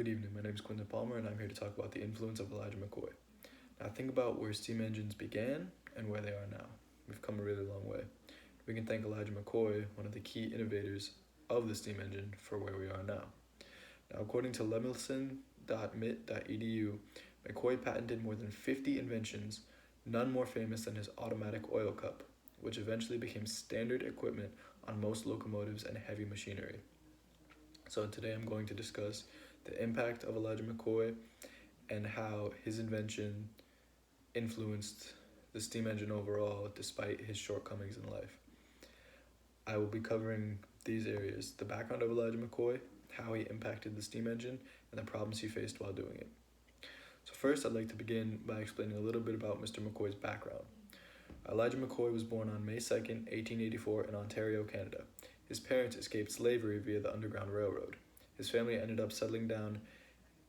Good evening, my name is Quinton Palmer and I'm here to talk about the influence of Elijah McCoy. Now think about where steam engines began and where they are now. We've come a really long way. We can thank Elijah McCoy, one of the key innovators of the steam engine, for where we are now. Now according to lemelson.mit.edu, McCoy patented more than 50 inventions, none more famous than his automatic oil cup, which eventually became standard equipment on most locomotives and heavy machinery. So today I'm going to discuss the impact of Elijah McCoy and how his invention influenced the steam engine overall despite his shortcomings in life. I will be covering these areas: the background of Elijah McCoy, how he impacted the steam engine, and the problems he faced while doing it. So first, I'd like to begin by explaining a little bit about Mr. McCoy's background. Elijah McCoy was born on May 2nd, 1884 in Ontario, Canada. His parents escaped slavery via the Underground Railroad. His family ended up settling down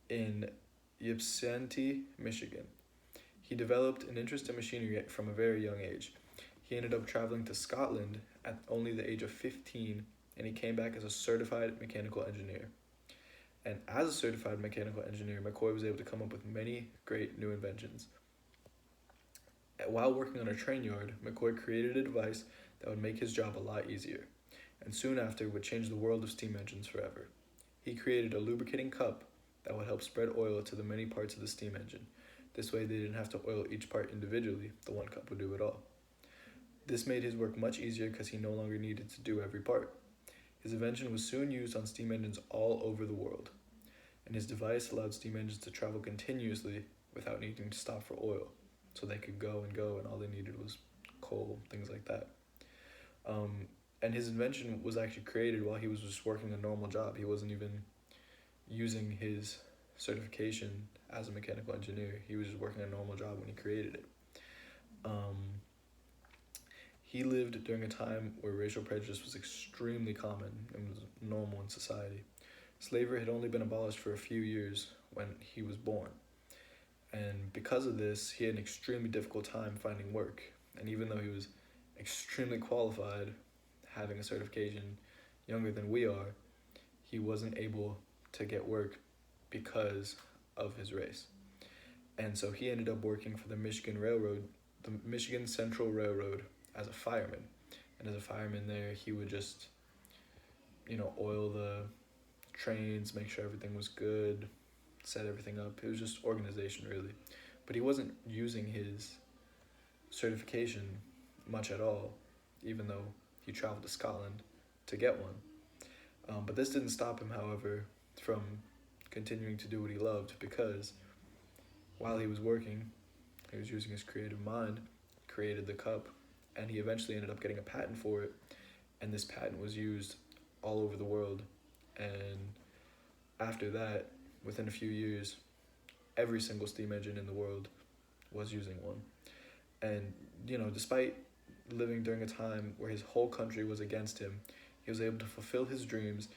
in Ypsilanti, Michigan. He developed an interest in machinery from a very young age. He ended up traveling to Scotland at only the age of 15, and he came back as a certified mechanical engineer. And as a certified mechanical engineer, McCoy was able to come up with many great new inventions. While working on a train yard, McCoy created a device that would make his job a lot easier, and soon after would change the world of steam engines forever. He created a lubricating cup that would help spread oil to the many parts of the steam engine. This way they didn't have to oil each part individually, the one cup would do it all. This made his work much easier because he no longer needed to do every part. His invention was soon used on steam engines all over the world, and his device allowed steam engines to travel continuously without needing to stop for oil. So they could go and go, and all they needed was coal, things like that. And his invention was actually created while he was just working a normal job. He wasn't even using his certification as a mechanical engineer. He was just working a normal job when he created it. He lived during a time where racial prejudice was extremely common and was normal in society. Slavery had only been abolished for a few years when he was born. And because of this, he had an extremely difficult time finding work. And even though he was extremely qualified, having a certification younger than we are, he wasn't able to get work because of his race. And so he ended up working for the Michigan Central Railroad as a fireman. And as a fireman there, he would just, oil the trains, make sure everything was good, set everything up. It was just organization, really. But he wasn't using his certification much at all, even though he traveled to Scotland to get one. But this didn't stop him, however, from continuing to do what he loved, because while he was working, he was using his creative mind, created the cup, and he eventually ended up getting a patent for it, and this patent was used all over the world. And after that, within a few years, every single steam engine in the world was using one. And, despite living during a time where his whole country was against him, he was able to fulfill his dreams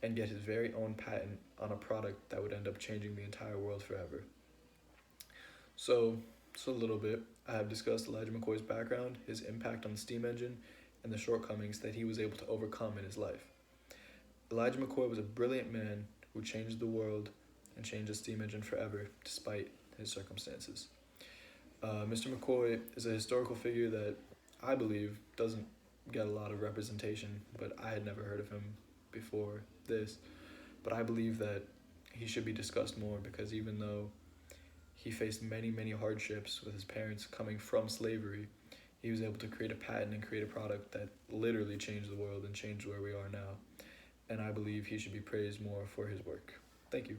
and get his very own patent on a product that would end up changing the entire world forever. So a little bit, I have discussed Elijah McCoy's background, his impact on the steam engine, and the shortcomings that he was able to overcome in his life. Elijah McCoy was a brilliant man who changed the world and changed the steam engine forever, despite his circumstances. Mr. McCoy is a historical figure that I believe doesn't get a lot of representation, but I had never heard of him before this. But I believe that he should be discussed more, because even though he faced many, many hardships with his parents coming from slavery, he was able to create a patent and create a product that literally changed the world and changed where we are now. And I believe he should be praised more for his work. Thank you.